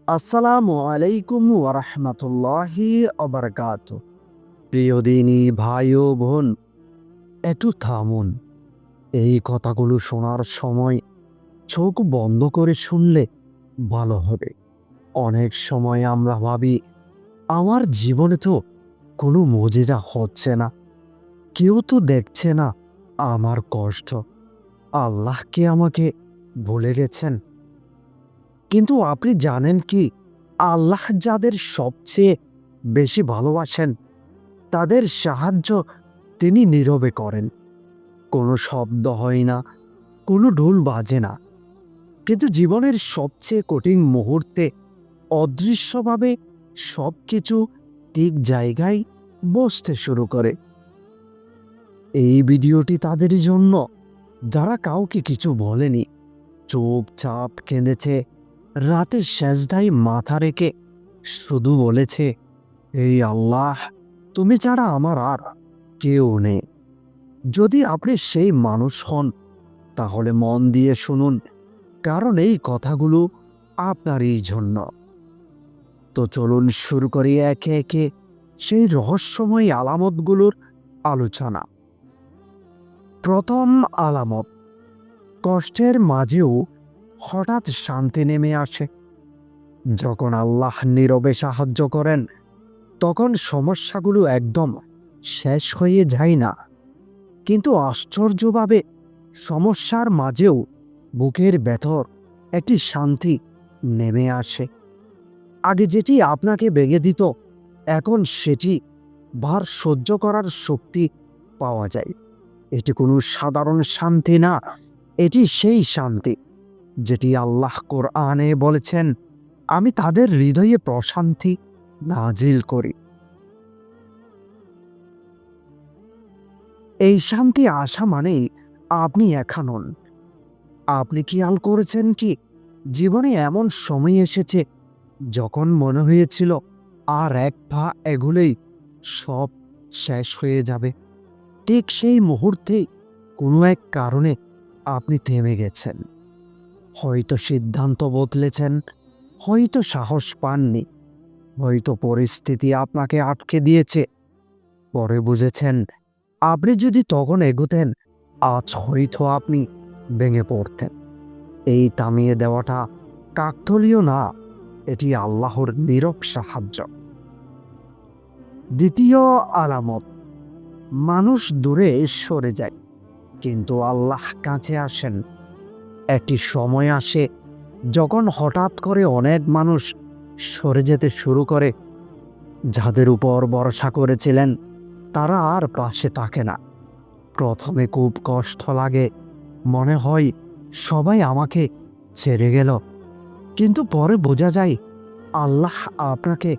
আসসালামু আলাইকুম ওয়া রাহমাতুল্লাহি ওয়া বারাকাতুহু। প্রিয় দিনী ভাই ও বোন, একটু থামুন। এই কথাগুলো শোনার সময় চোখ বন্ধ করে শুনলে ভালো হবে। অনেক সময় আমরা ভাবি, আমার জীবনে তো কোনো মুজিজা হচ্ছে না, কেউ তো দেখছে না আমার কষ্ট, আল্লাহ কি আমাকে ভুলে গেছেন? কিন্তু আপনি জানেন কি, আল্লাহ যাদের সবচেয়ে বেশি ভালোবাসেন তাদের সাহায্য তিনি নীরবে করেন। কোনো শব্দ হয় না, কোনো ঢোল বাজে না, কিন্তু জীবনের সবচেয়ে কঠিন মুহূর্তে অদৃশ্যভাবে সবকিছু ঠিক জায়গায় বসতে শুরু করে। এই ভিডিওটি তাদের জন্য যারা কাউকে কিছু বলেনি, চুপচাপ কেঁদেছে, রাতের সেজদায় মাথা রেখে শুধু বলেছে, এই আল্লাহ, তুমি ছাড়া আমার আর কেউ নেই। যদি আপনি সেই মানুষ হন, তাহলে মন দিয়ে শুনুন, কারণ এই কথাগুলো আপনারই জন্য। তো চলুন শুরু করি একে একে সেই রহস্যময় আলামতগুলোর আলোচনা। প্রথম আলামত, কষ্টের মাঝেও হঠাৎ শান্তি নেমে আসে। যখন আল্লাহ নীরবে সাহায্য করেন, তখন সমস্যাগুলো একদম শেষ হয়ে যায় না, কিন্তু আশ্চর্যভাবে সমস্যার মাঝেও বুকের ভেতর একটি শান্তি নেমে আসে। আগে যেটি আপনাকে ভেঙে দিত, এখন সেটি ভার সহ্য করার শক্তি পাওয়া যায়। এটি কোনো সাধারণ শান্তি না, এটি সেই শান্তি যেটি আল্লাহ কোরআনে বলেছেন, আমি তাদের হৃদয়ে প্রশান্তি নাজিল করি। এই শান্তি আসা মানেই আপনি একা নন। আপনি খেয়াল করেছেন কি, জীবনে এমন সময় এসেছে যখন মনে হয়েছিল আর এক পা এগুলেই সব শেষ হয়ে যাবে। ঠিক সেই মুহূর্তেই কোনো এক কারণে আপনি থেমে গেছেন। হয়তো সিদ্ধান্ত বদলেছেন, হয়তো সাহস পাননি, হয়তো পরিস্থিতি আপনাকে আটকে দিয়েছে। পরে বুঝেছেন, আপনি যদি তখন এগোতেন, আজ হয়তো আপনি ভেঙে পড়তেন। এই থামিয়ে দেওয়াটা কাকতালীয় না, এটি আল্লাহর নীরব সাহায্য। দ্বিতীয় আলামত, মানুষ দূরে সরে যায়, কিন্তু আল্লাহ কাছে আসেন। একটি সময় আসে যখন হঠাৎ করে অনেক মানুষ সরে যেতে শুরু করে। যাদের উপর ভরসা করেছিলেন তারা আর পাশে থাকে না। প্রথমে খুব কষ্ট লাগে, মনে হয় সবাই আমাকে ছেড়ে গেল, কিন্তু পরে বোঝা যায় আল্লাহ আপনাকে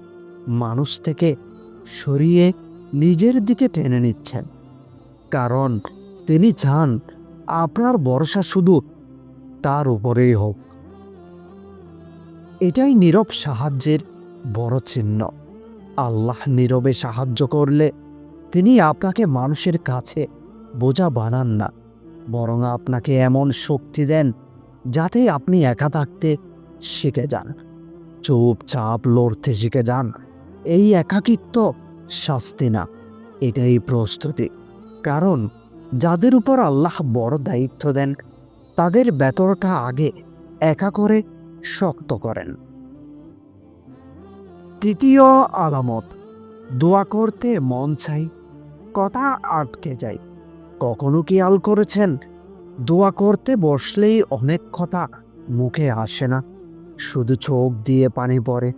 মানুষ থেকে সরিয়ে নিজের দিকে টেনে নিচ্ছেন, কারণ তিনি চান আপনার ভরসা শুধু তার উপরেই হোক। এটাই নীরব সাহায্যের বড় চিহ্ন। আল্লাহ নীরবে সাহায্য করলে তিনি আপনাকে মানুষের কাছে বোঝা বানান না, বরং আপনাকে এমন শক্তি দেন যাতে আপনি একা থাকতে শিখে যান, চুপচাপ লড়তে শিখে যান। এই একাকিত্ব শাস্তি না, এটাই প্রস্তুতি। কারণ যাদের উপর আল্লাহ বড় দায়িত্ব দেন, তাদের ভেতরটা আগে একা করে শক্ত করেন। তৃতীয় আলামত, দোয়া করতে মন চাই, কথা আটকে যায়। কখনো খেয়াল করেছেন, দোয়া করতে বসলেই অনেক কথা মুখে আসে না, শুধু চোখ দিয়ে পানি পড়ে,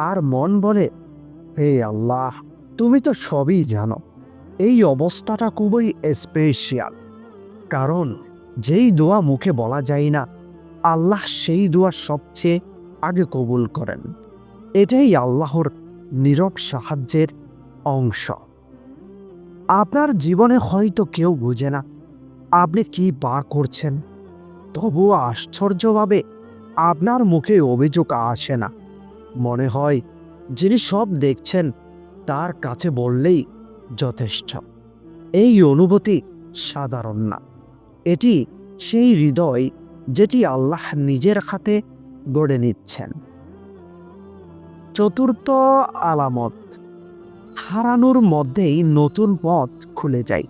আর মন বলে, হে আল্লাহ, তুমি তো সবই জানো। এই অবস্থাটা খুবই স্পেশাল, কারণ যেই দোয়া মুখে বলা যায় না, আল্লাহ সেই দোয়া সবচেয়ে আগে কবুল করেন। এটাই আল্লাহর নীরব সাহায্যের অংশ। আপনার জীবনে হয়তো কেউ বুঝে না আপনি কি পার করছেন, তবুও আশ্চর্যভাবে আপনার মুখে অভিযোগ আসে না। মনে হয় যিনি সব দেখছেন তার কাছে বললেই যথেষ্ট। এই অনুভূতি সাধারণ না, এটি সেই হৃদয় যেটি আল্লাহ নিজের হাতে গড়ে নিচ্ছেন। চতুর্থ আলামত, হারানোর মধ্যেই নতুন পথ খুলে যায়।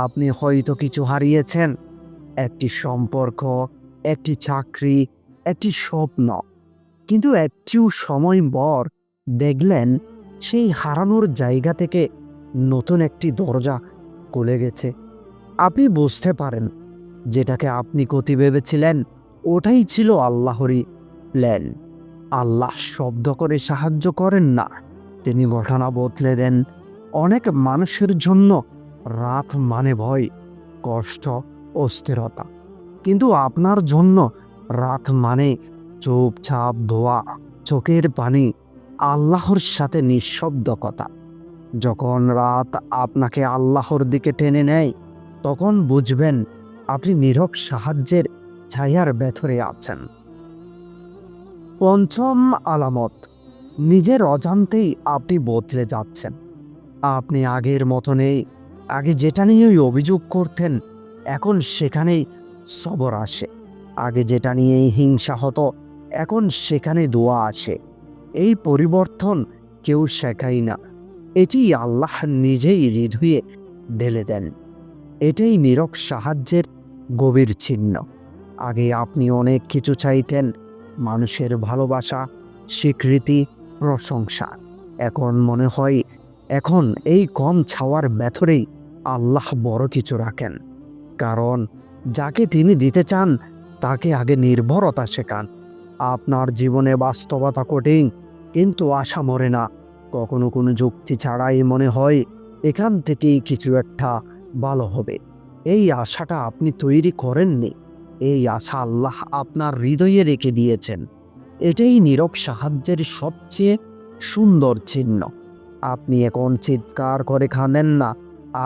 আপনি হয়তো কিছু হারিয়েছেন, একটি সম্পর্ক, একটি চাকরি, একটি স্বপ্ন, কিন্তু একটু সময় পর দেখলেন সেই হারানোর জায়গা থেকে নতুন একটি দরজা খুলে গেছে। আপনি বুঝতে পারেন যেটাকে আপনি ক্ষতি ভেবেছিলেন ওটাই ছিল আল্লাহরই প্ল্যান। আল্লাহ শব্দ করে সাহায্য করেন না, তিনি ঘটনা বদলে দেন। অনেক মানুষের জন্য রাত মানে ভয়, কষ্ট, অস্থিরতা, কিন্তু আপনার জন্য রাত মানে চুপচাপ ধোয়া চোখের পানি, আল্লাহর সাথে নিঃশব্দতা। যখন রাত আপনাকে আল্লাহর দিকে টেনে নেয় তখন বুঝবেন আপনি নীরব সাহায্যের ছায়ার ভেতরে আছেন। পঞ্চম আলামত, নিজের অজান্তেই আপনি বদলে যাচ্ছেন। আপনি আগের মতো নেই। আগে যেটা নিয়েই অভিযোগ করতেন এখন সেখানেই সবর আসে। আগে যেটা নিয়েই হিংসা হতো এখন সেখানে দোয়া আসে। এই পরিবর্তন কেউ শেখায় না, এটি আল্লাহ নিজেই হৃদয়ে ঢেলে দেন। এটাই নীরব সাহায্যের গভীর চিহ্ন। আগে আপনি অনেক কিছু চাইতেন, মানুষের ভালোবাসা, স্বীকৃতি, প্রশংসা। এখন মনে হয় এখন এই কম ছাওয়ার ভেতরেই আল্লাহ বড় কিছু রাখেন। কারণ যাকে তিনি দিতে চান তাকে আগে নির্ভরতা শেখান। আপনার জীবনে বাস্তবতা কঠিন, কিন্তু আশা মরে না। কখনো কোনো যুক্তি ছাড়াই মনে হয় এখান থেকেই কিছু একটা ভালো হবে। এই আশাটা আপনি তৈরি করেননি, এই আশা আল্লাহ আপনার হৃদয়ে রেখে দিয়েছেন। এটাই নীরব সাহায্যের সবচেয়ে সুন্দর চিহ্ন। আপনি এখন চিৎকার করে কাঁদেন না,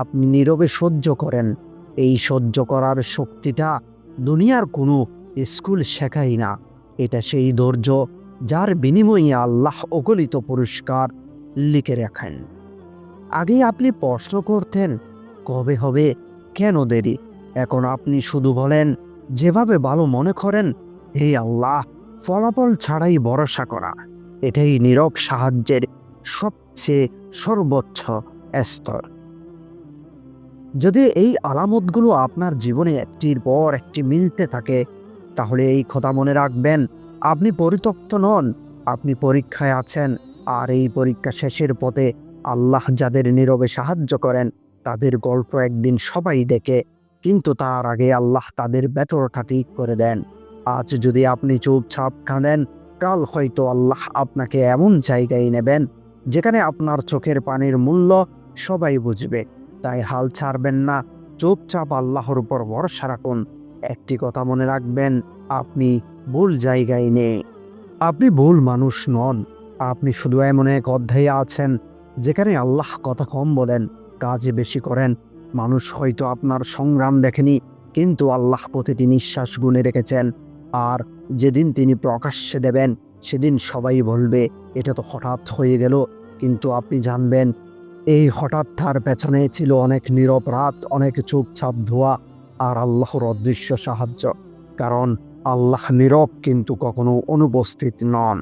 আপনি নীরবে সহ্য করেন। এই সহ্য করার শক্তিটা দুনিয়ার কোনো স্কুল শেখায় না। এটা সেই ধৈর্য যার বিনিময়ে আল্লাহ অগণিত পুরস্কার লিখে রাখেন। আগে আপনি প্রশ্ন করতেন কবে হবে, কেন দেরি। এখন আপনি শুধু বলেন যেভাবে ভালো মনে করেন, হে আল্লাহ, ফলাফল ছাড়াই ভরসা করা। এটাই নীরব সাহায্যের সবচেয়ে সর্বোচ্চ স্তর। যদি এই আলামতগুলো আপনার জীবনে একটির পর একটি মিলতে থাকে তাহলে এই কথা মনে রাখবেন, আপনি পরিত্যক্ত নন, আপনি পরীক্ষায় আছেন। আর এই পরীক্ষা শেষের পথে আল্লাহ যাদের নীরবে সাহায্য করেন তাদের গল্প একদিন সবাই দেখে, কিন্তু তার আগে আল্লাহ তাদের ভেতরটা ঠিক করে দেন। আজ যদি আপনি চুপচাপ কাঁদেন, কাল হয়তো আল্লাহ আপনাকে এমন জায়গায় নেবেন যেখানে আপনার চোখের পানির মূল্য সবাই বুঝবে। তাই হাল ছাড়বেন না, চুপচাপ আল্লাহর উপর ভরসা রাখুন। একটি কথা মনে রাখবেন, আপনি ভুল জায়গায় নেই, আপনি ভুল মানুষ নন। আপনি শুধু এমন এক অধ্যায়ে আছেন যেখানে আল্লাহ কথা কম বলেন, কাজে বেশি করেন। মানুষ হয়তো আপনার সংগ্রাম দেখেনি, কিন্তু আল্লাহ প্রতিটি নিঃশ্বাস গুণে রেখেছেন। আর যেদিন তিনি প্রকাশ্যে দেবেন সেদিন সবাই বলবে এটা তো হঠাৎ হয়ে গেল, কিন্তু আপনি জানবেন এই হঠাৎ তার পেছনে ছিল অনেক নীরব রাত, অনেক চুপচাপ ধোয়া আর আল্লাহর অদৃশ্য সাহায্য। কারণ আল্লাহ নীরব কিন্তু কখনো অনুপস্থিত নন।